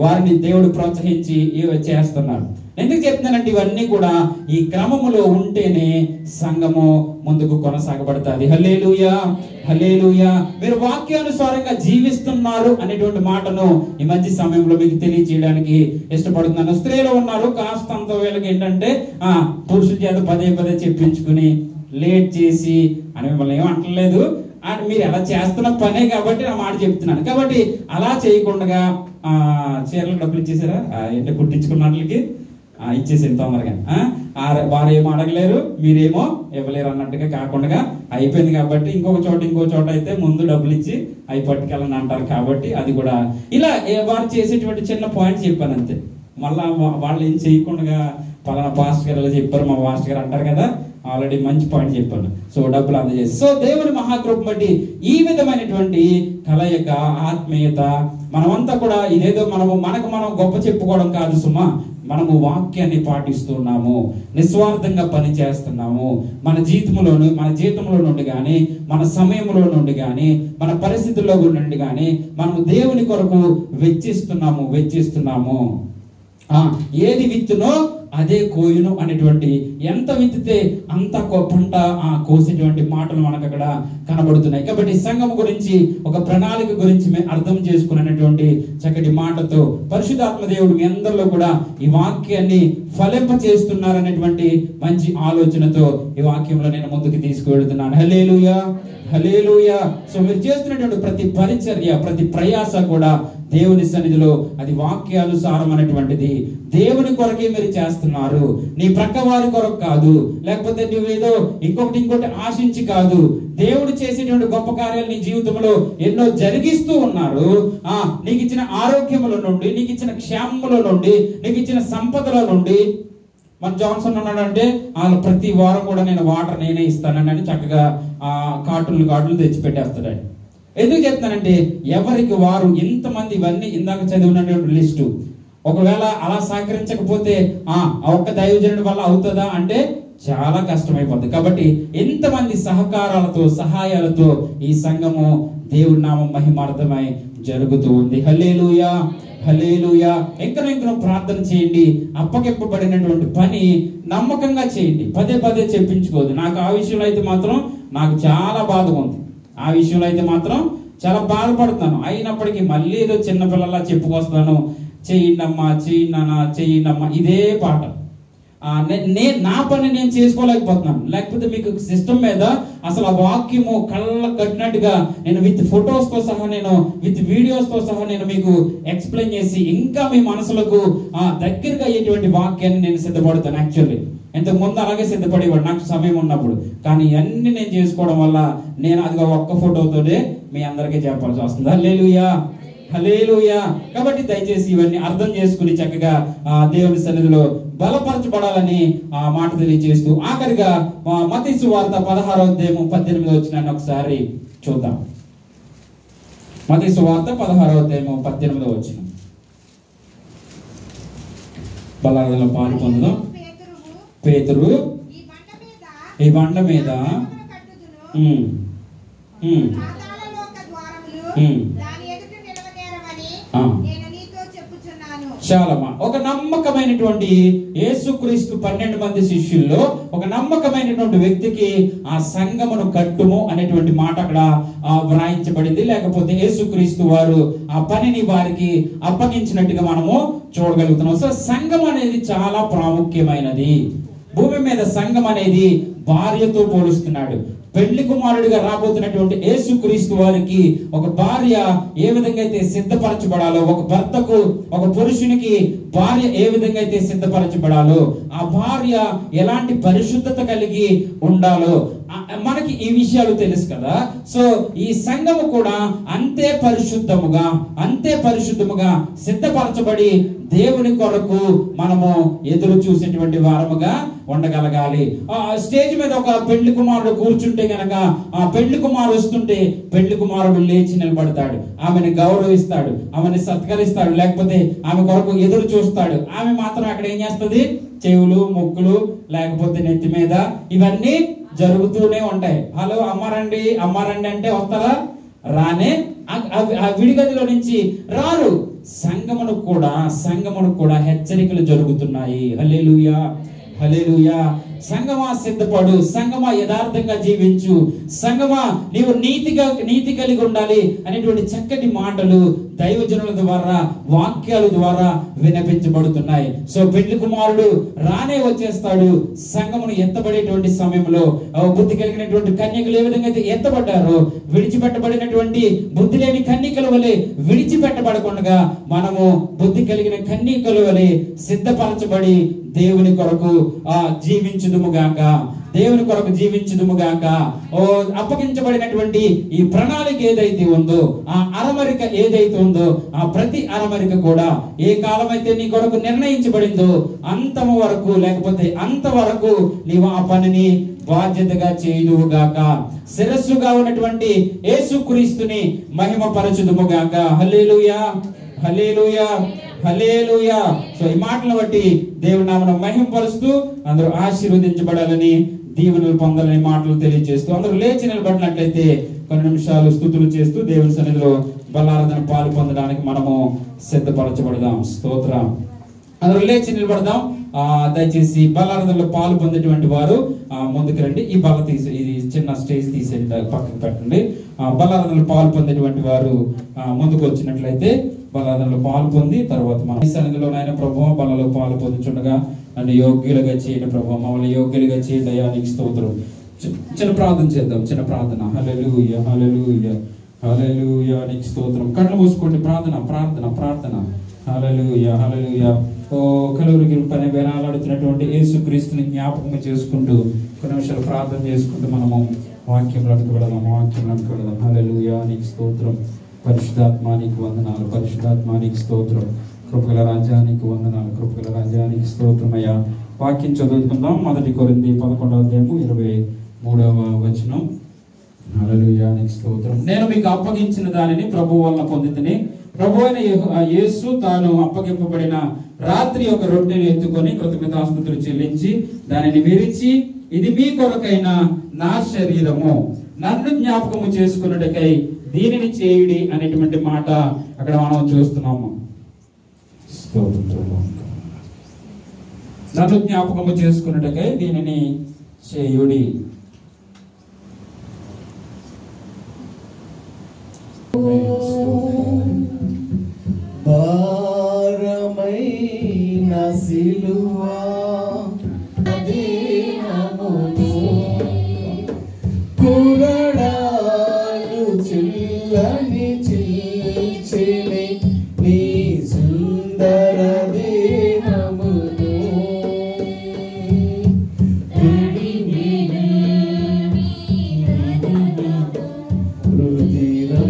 వారిని దేవుడు ప్రోత్సహించి చేస్తున్నారు. ఎందుకు చెప్తున్నానంటే ఇవన్నీ కూడా ఈ క్రమములో ఉంటేనే సంఘము ముందుకు కొనసాగబడుతుంది. హల్లెలూయా, హల్లెలూయా. మీరు వాక్యానుసారంగా జీవిస్తున్నారు అనేటువంటి మాటను ఈ మధ్య సమయంలో మీకు తెలియజేయడానికి ఇష్టపడుతున్నాను. స్త్రీలు ఉన్నారు, కాస్తంత వీళ్ళకి ఏంటంటే పురుషుల చేత పదే చెప్పించుకుని లేట్ చేసి అని మిమ్మల్ని ఏం అంటలేదు, అండ్ మీరు ఎలా చేస్తున్న పనే కాబట్టి నా మాట చెప్తున్నాను. కాబట్టి అలా చేయకుండా చీరలకు డబ్బులు ఇచ్చేసారా, ఏంటంటే కుట్టించుకున్న వాటికి ఇచ్చేసింది తొందరగా. వారు ఏమో అడగలేరు, మీరేమో ఇవ్వలేరు అన్నట్టుగా కాకుండా అయిపోయింది. కాబట్టి ఇంకో చోట అయితే ముందు డబ్బులు ఇచ్చి అవి పట్టుకెళ్ళని అంటారు. కాబట్టి అది కూడా ఇలా వారు చేసేటువంటి చిన్న పాయింట్ చెప్పాను అంతే. మళ్ళా వాళ్ళు ఏం చేయకుండా పలానా పాస్టర్ గారు ఎలా చెప్పారు, మా పాస్టర్ గారు అంటారు కదా, ఆల్రెడీ మంచి పాయింట్ చెప్పాను. సో డబ్బులు అందజేసి, సో దేవుని మహాకృప బట్టి ఈ విధమైనటువంటి కలయిక, ఆత్మీయత, మనమంతా కూడా ఇదేదో మనకు మనం గొప్ప చెప్పుకోవడం కాదు సుమా, మనము వాక్యాన్ని పాటిస్తున్నాము, నిస్వార్థంగా పని చేస్తున్నాము. మన జీవితంలో నుండి కానీ, మన సమయంలో నుండి కానీ, మన పరిస్థితుల్లో నుండి కానీ మనము దేవుని కొరకు వెచ్చిస్తున్నాము. ఏది విత్తునో అదే కోయును అనేటువంటి, ఎంత విత్తితే అంత పంట కోసేటువంటి మాటలు మనకు అక్కడ కనబడుతున్నాయి. కాబట్టి సంఘం గురించి, ఒక ప్రణాళిక గురించి మేము అర్థం చేసుకున్నటువంటి చక్కటి మాటతో పరిశుద్ధాత్మ దేవుడు మీ అందరిలో కూడా ఈ వాక్యాన్ని ఫలింప చేస్తున్నారనేటువంటి మంచి ఆలోచనతో ఈ వాక్యంలో నేను ముందుకు తీసుకువెళ్తున్నాను. హల్లెలూయా, హల్లెలూయా. సో మీరు చేస్తున్నటువంటి ప్రతి పరిచర్య, ప్రతి ప్రయాస కూడా దేవుని సన్నిధిలో అది వాక్యానుసారం అనేటువంటిది. దేవుని కొరకే మీరు చేస్తున్నారు, నీ ప్రక్క వారి కొరకు కాదు, లేకపోతే నువ్వేదో ఇంకొకటి ఆశించి కాదు. దేవుడు చేసేటువంటి గొప్ప కార్యాలు నీ జీవితంలో ఎన్నో జరిగిస్తూ ఉన్నారు. నీకు ఇచ్చిన ఆరోగ్యముల నుండి, నీకు ఇచ్చిన క్షేమముల నుండి, నీకు ఇచ్చిన సంపదల నుండి. మన జాన్సన్ ఉన్నాడంటే వాళ్ళు ప్రతి వారం కూడా నేను వాటర్ నేనే ఇస్తానని చక్కగా కాటులు తెచ్చి పెట్టేస్తాడు. ఎందుకు చెప్తానంటే ఎవరికి వారు ఇంతమంది, ఇవన్నీ ఇందాక చదివినటువంటి లిస్టు. ఒకవేళ అలా సహకరించకపోతే ఒక్క దైవజనుడి వల్ల అవుతుందా అంటే చాలా కష్టమైపోతుంది. కాబట్టి ఎంతమంది సహకారాలతో, సహాయాలతో ఈ సంఘము దేవుడి నామం మహిమార్థమై జరుగుతూ ఉంది. హల్లెలూయా, హల్లెలూయా. ఇంకనూ ప్రార్థన చేయండి. అప్పగింపబడినటువంటి పని నమ్మకంగా చేయండి. పదే పదే చెప్పించుకోదు. నాకు ఆ విషయంలో అయితే మాత్రం నాకు చాలా బాధగా ఉంది. ఆ విషయంలో అయితే మాత్రం చాలా బాధపడుతున్నాను. అయినప్పటికీ మళ్ళీ ఏదో చిన్నపిల్లలా చెప్పుకొస్తాను, చెయ్యండమ్మా, చెయ్యండమ్మా, ఇదే పాట. నా పని నేను చేసుకోలేకపోతున్నాను. లేకపోతే మీకు సిస్టమ్ మీద అసలు ఆ వాక్యము కళ్ళ కట్టినట్టుగా నేను విత్ ఫొటోస్ తో సహా, నేను విత్ వీడియోస్ తో సహా నేను మీకు ఎక్స్ప్లెయిన్ చేసి ఇంకా మీ మనసులకు దగ్గరగా అయ్యేటువంటి వాక్యాన్ని నేను సిద్ధపడతాను. యాక్చువల్లీ ఇంతకు ముందు అలాగే సిద్ధపడేవాడు నాకు సమయం ఉన్నప్పుడు. కానీ అన్ని నేను చేసుకోవడం వల్ల నేను అది ఒక్క ఫోటోతోనే మీ అందరికీ చెప్పాల్సి వస్తుంది. హల్లెలూయా, హల్లెలూయా. కాబట్టి దయచేసి ఇవన్నీ అర్థం చేసుకుని చక్కగా దేవుని సన్నిధిలో బలపరచబడాలని ఆ మాట తెలియజేస్తూ ఆఖరిగా మత్తయి సువార్త 16వ అధ్యాయం 18వ వచనాన్ని ఒకసారి చూద్దాం. మత్తయి సువార్త 16వ అధ్యాయం 18వ వచనం. బలారాధనలో పాలు పొందుదాం. పేతురు ఈ బండ మీద చాలమ్మా. ఒక నమ్మకమైనటువంటి యేసుక్రీస్తు 12 మంది శిష్యుల్లో ఒక నమ్మకమైనటువంటి వ్యక్తికి ఆ సంఘమును కట్టుము అనేటువంటి మాట అక్కడ వ్రాయించబడింది. లేకపోతే యేసుక్రీస్తు వారు ఆ పనిని వారికి అప్పగించినట్టుగా మనము చూడగలుగుతున్నాం. సో సంఘం అనేది చాలా ప్రాముఖ్యమైనది. భూమి మీద సంఘం అనేది భార్యతో పోలుస్తున్నాడు. పెళ్లి కుమారుడిగా రాబోతున్నటువంటి యేసుక్రీస్తు వారికి ఒక భార్య ఏ విధంగా అయితే సిద్ధపరచబడాలో, ఒక భర్తకు, ఒక పురుషునికి భార్య ఏ విధంగా అయితే సిద్ధపరచబడాలో, ఆ భార్య ఎలాంటి పరిశుద్ధత కలిగి ఉండాలో మనకి ఈ విషయాలు తెలుసు కదా. సో ఈ సంఘము కూడా అంతే పరిశుద్ధముగా సిద్ధపరచబడి దేవుని కొరకు మనము ఎదురు చూసేటువంటి వారముగా ఉండగలగాలి. స్టేజ్ మీద ఒక పెళ్లి కుమారుడు కూర్చుంటే గనక ఆ పెళ్లి కుమారుడు వస్తుంటే పెళ్లి కుమారుడు లేచి నిలబడతాడు, ఆమెను గౌరవిస్తాడు, ఆమెను సత్కరిస్తాడు, లేకపోతే ఆమె కొరకు ఎదురు చూస్తాడు. ఆమె మాత్రం అక్కడ ఏం చేస్తుంది? చెవులు, ముక్కులు, లేకపోతే నెత్తి మీద ఇవన్నీ జరుగుతూనే ఉంటాయి. హలో అమ్మారండి అంటే వస్తారా? రానే. ఆ విడిగదిలో నుంచి రారు. సంఘమును కూడా హెచ్చరికలు జరుగుతున్నాయి. హల్లెలూయా, హల్లెలూయా. సంగమా సిద్ధపడు, సంగమా యథార్థంగా జీవించు, సంగమా నీవు నీతి కలిగి ఉండాలి అనేటువంటి చక్కటి మాటలు దైవజనుల ద్వారా, వాక్యాల ద్వారా వినిపించబడుతున్నాయి. సో పెళ్లి కుమారుడు రానే వచ్చేస్తాడు. సంగమును ఎత్తబడేటువంటి సమయంలో బుద్ధి కలిగినటువంటి కన్యకలు ఏ విధంగా అయితే ఎత్తబడ్డారో, విడిచిపెట్టబడినటువంటి బుద్ధి లేని కన్యకల వలె విడిచిపెట్టబడకుండా మనము బుద్ధి కలిగిన కన్యకల వలె సిద్ధపరచబడి దేవుని కొరకు జీవించుదుముగాక. అప్పగించబడినటువంటి ఈ ప్రణాళిక ఏదైతే ఉందో, ఆ అరమరిక ఏదైతే ఉందో, ఆ ప్రతి అరమరిక కూడా ఏ కాలమైతే నీ కొరకు నిర్ణయించబడిందో అంతవరకు నీవు ఆ పనిని బాధ్యతగా చేయుదువుగాక. శిరస్సుగా ఉన్నటువంటి యేసుక్రీస్తుని మహిమపరచుదుముగాక. హల్లెలూయా, హల్లెలూయా, హల్లెలూయా. సో ఈ మాటలను బట్టి దేవుని నామమును మహిమపరుస్తూ అందరూ ఆశీర్వదించబడాలని, దీవెనలు పొందాలని మాటలు తెలియజేస్తూ అందరూ లేచి నిలబడినట్లయితే కొన్ని నిమిషాలు స్తుతులు చేస్తూ దేవుని సన్నిధిలో బలారాధన పాలు పొందడానికి మనము సిద్ధపరచబడదాం. స్తోత్రం. అందరూ లేచి నిలబడదాం. దయచేసి బలారాధనలో పాలు పొందేటువంటి వారు ముందుకు రండి. ఈ బల్ల ఇది చిన్న స్టేజ్ తీసేయండి, పక్కకు పెట్టండి. బలారాధనలో పాలు పొందేటువంటి వారు ముందుకు వచ్చినట్లయితే బలారాధనలో పాలు పొంది తర్వాత మన సన్నిధిలోనైనా ప్రభువా బలలో పాలు పొందుచుండగా నన్ను యోగ్యులుగా చేయండి ప్రభువా, మమ్మల్ని యోగ్యులుగా చేయండి అయ్యా, నీకు స్తోత్రం. చిన్న ప్రార్థన చేద్దాం, చిన్న ప్రార్థన. హల్లెలూయా హల్లెలూయా హల్లెలూయా, నీకు స్తోత్రం. కళ్ళు మూసుకోండి. ప్రార్థన ప్రార్థన ప్రార్థన. హల్లెలూయా హల్లెలూయా. ఓ కలువరికి పని వేలాడుతున్నటువంటి యేసుక్రీస్తుని జ్ఞాపకం చేసుకుంటూ కొన్ని నిమిషాలు ప్రార్థన చేసుకుంటూ మనము వాక్యంలోకి వెళదాం. హల్లెలూయా, నీకు స్తోత్రం. పరిశుద్ధాత్మానికి వందనాలు, పరిశుద్ధాత్మానికి స్తోత్రం. కృపగల రాజ్యానికి వందనాలు, కృపగల రాజ్యానికి స్తోత్రం అయ్యా. వాక్యం చదువుకుందాం. 1 కొరింథీ 11:23 హల్లెలూయా, నీకు స్తోత్రం. నేను మీకు అప్పగించిన దానిని ప్రభు వలన పొందితిని. ప్రభు అయిన యేసు తాను అప్పగింపబడిన రాత్రి ఒక రొట్టెను ఎత్తుకొని కృతజ్ఞతాస్తుతులు చెల్లించి దానిని విరిచి, ఇది మీ కొరకైన నా శరీరము, నన్ను జ్ఞాపకము చేసుకున్నటకై దీనిని చేయుడి అనేటువంటి మాట అక్కడ మనం చూస్తున్నాము. నన్ను జ్ఞాపకము చేసుకున్నటకై దీనిని చేయుడి.
భారమైన సిలువా కురడాలు చిల్లని చిల్చిని నీ సుందర దేహమును రుధిరం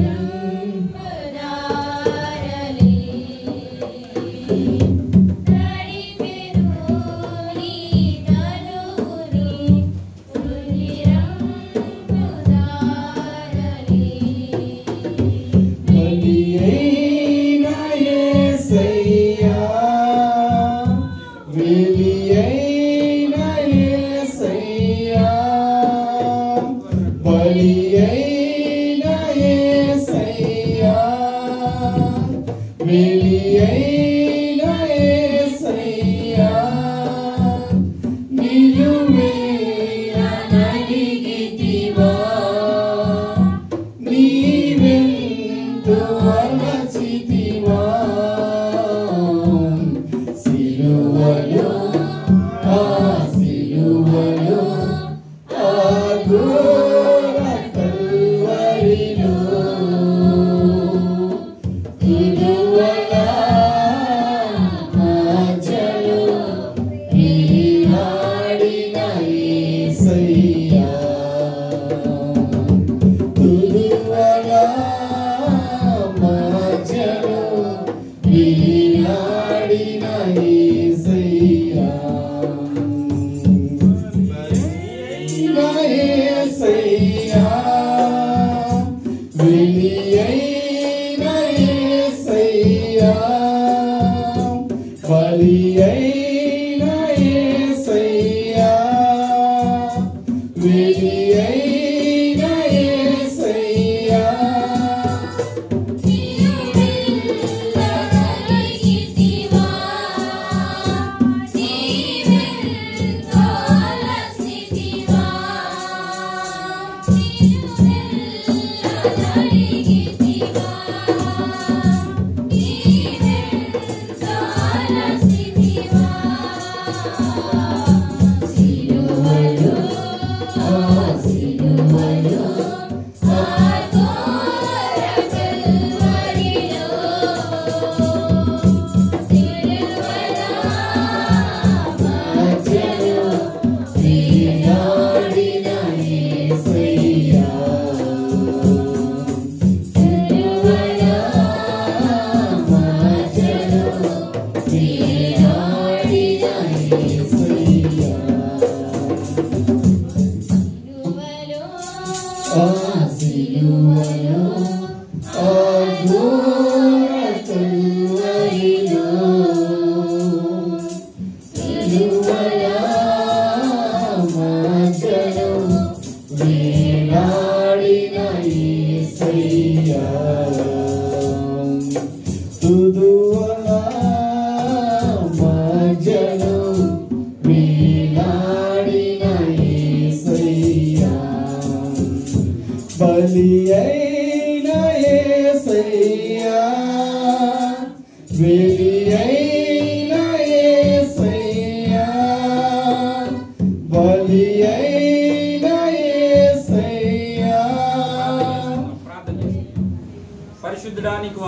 Siva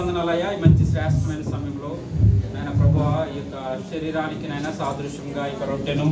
వందనాలయ్యా. ఈ మంచి శ్రేష్టమైన సమయంలో నాయన ప్రభువా ఈ యొక్క శరీరానికి నాయన సాదృశ్యంగా ఈ యొక్క రొట్టెను,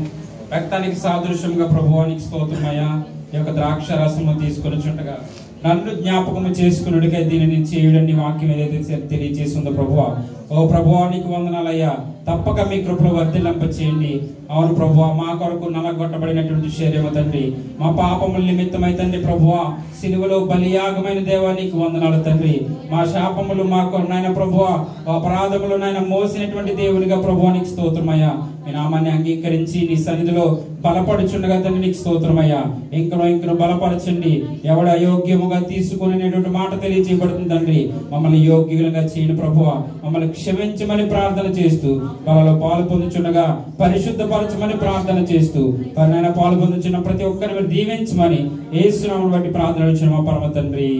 రక్తానికి సాదృశ్యంగా ప్రభువానికి స్తోత్రమయ్యా. ఈ యొక్క ద్రాక్ష రసము తీసుకొని చుట్టగా నన్ను జ్ఞాపకము చేసుకున్నట్టుగా దీనిని చేయడని వాక్యం ఏదైతే తెలియజేస్తుందో ప్రభువా, ఓ ప్రభువా నీకు వందనాలయ్యా. తప్పక మీ కృపలో వర్ధిల్లింప చేయండి. అవును ప్రభువా, మా కొరకు నలగొట్టబడినటువంటి శరీరము తండ్రి, మా పాపముల నిమిత్తమై తండ్రి ప్రభువా సిలువలో బలియాగమైన దేవా నీకు వందనాలు తండ్రి. మా శాపములు మాకు నాయన ప్రభువా అపరాధములు నాయన మోసినటువంటి దేవునిగా ప్రభువా నీకు స్తోత్రమయ్యా. మీ నామాన్ని అంగీకరించి నీ సన్నిధిలో బలపడుచుండగా తండ్రి నీకు స్తోత్రమయ్యా. ఇంకను బలపరచండి. ఎవడ అయోగ్యముగా తీసుకునేటువంటి మాట తెలియజేయబడుతుంది తండ్రి. మమ్మల్ని యోగ్యులుగా చేయని ప్రభువా, మమ్మల్ని క్షమించమని ప్రార్థన చేస్తూ వాళ్ళలో పాలు పొందుచుండగా పరిశుద్ధపరచమని ప్రార్థన చేస్తూ తనైనా పాలు పొందుచున్న ప్రతి ఒక్కరిని మీరు దీవించమని యేసునామమును బట్టి ప్రార్థన చేసిన మా పరమ తండ్రి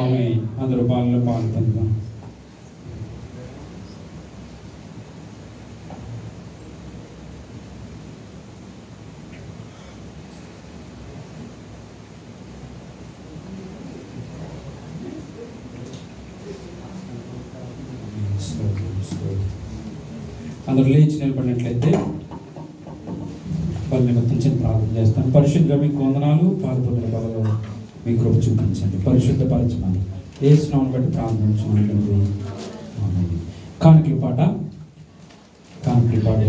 ఆమేన్. అందరూ పాలు పొందుదాం. అందరూ లేచి నిలబడినట్లయితే వాళ్ళ నిమిత్తం చిన్న ప్రార్థన చేస్తాను. పరిశుద్ధంగా మీకు వందనాలు. పాల్పొందిన బలలో మీ కృప చూపించండి. పరిశుద్ధపరచమని యేసునామమును బట్టి ప్రార్థించుకుంటుంది. కానుకల పాట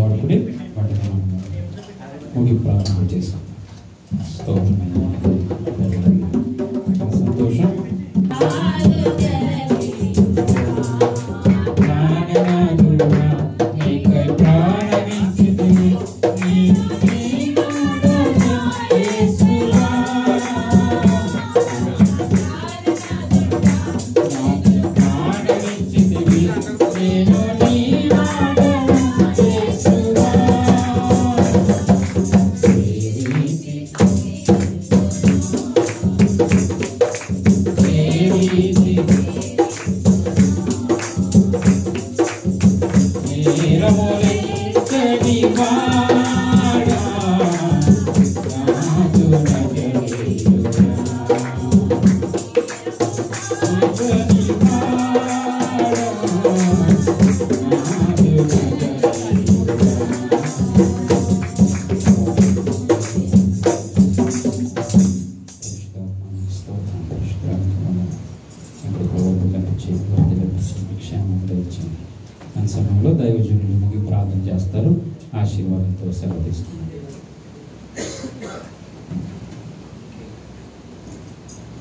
వాడుకుని వాటిని ముగింపు ప్రారంభం చేస్తాం. సంతోషం. సమయంలో దైవజనులు ముగి ప్రార్థన చేస్తారు. ఆశీర్వాదంతో సెలవు తీసుకున్నారు.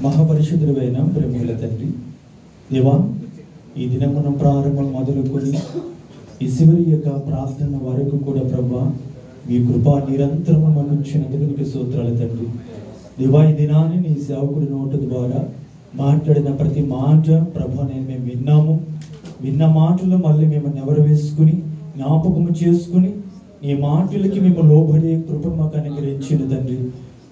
మహాపరిశుద్ధుడైన ప్రేమగల తండ్రి దేవా, ఈ దినమున ప్రారంభం మొదలుకొని ఈ చివరి యొక్క ప్రార్థన వరకు కూడా ప్రభా మీ కృప నిరంతరము మాకు ఇచ్చినందుకు నీకు స్తోత్రాలు తండ్రి. దేవా, ఈ దినాన్ని నీ సేవకుడి నోటి ద్వారా మాట్లాడిన ప్రతి మాట ప్రభా మేము విన్న మాటలు మళ్ళీ మేము నెవరు వేసుకుని జ్ఞాపకము చేసుకుని ఈ మాటలకి మేము లోబడే కృప మాకు అనుగ్రహించిన తండ్రి.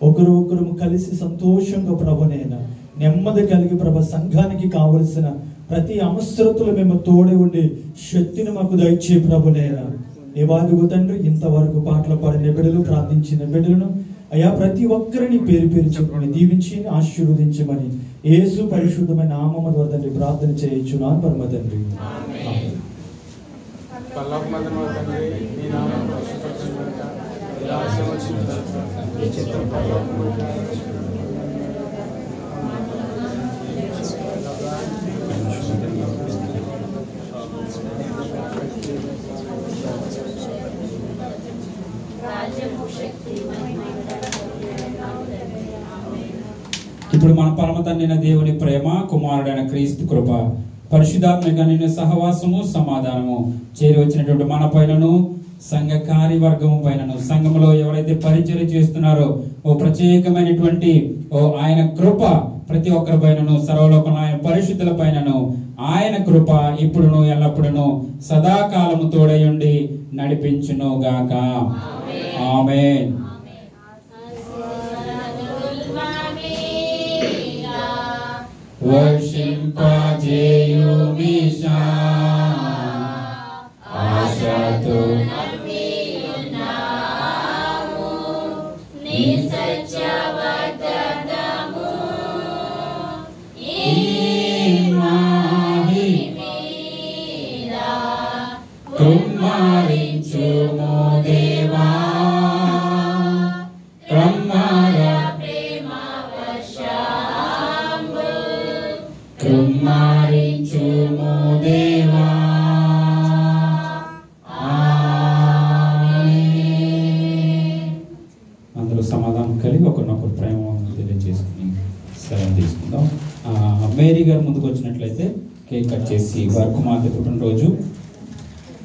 ఒకరు కలిసి సంతోషంగా ప్రభునైనా నెమ్మది కలిగి ప్రభ సంఘానికి కావలసిన ప్రతి అవసరతలు మేము తోడే ఉండే శక్తిని మాకు దయచే ప్రభునైనా. దేవాదిగో తండ్రి, ఇంతవరకు పాటలు పాడిన బిడ్డలు, ప్రార్థించిన బిడ్డలను అయ్యా ప్రతి ఒక్కరిని పేరు చెప్పుకొని దీవించి ఆశీర్వదించమని యేసు పరిశుద్ధమైన నామము ద్వారా తండ్రి ప్రార్థన చేయించున్నాను పరమ తండ్రి.
ఇప్పుడు మన పరమ తండ్రి దేవుని ప్రేమ, కుమారుడైన క్రీస్తు కృప, పరిశుద్ధాత్మక నిన్న సహవాసము, సమాధానము చేరి వచ్చినటువంటి మన పైనను సంఘ కార్యవర్గము పైనను సంఘములో ఎవరైతే పరిచయం చేస్తున్నారో ఓ ప్రత్యేకమైనటువంటి ఆయన కృప ప్రతి ఒక్కరి పైనను సర్వలోకంలో ఆయన పరిశుద్ధుల పైనను ఆయన కృప ఇప్పుడును ఎల్లప్పుడును సదాకాలము తోడయుండి నడిపించును గాక. ఆమేన్. వర్షింపజేయుమిషా ఆశతో
కృమ్మారించుము దేవా కృమ్మార కృమ్మారించుము దేవా. అందరూ సమాధానం కలిగి ఒకరినొకరు ప్రేమ తెలియజేసుకుని సెలవు తీసుకుందాం. మేరీ గారు ముందుకు వచ్చినట్లయితే కేక్ కట్ చేసి వారి కుమార్తె పుట్టినరోజు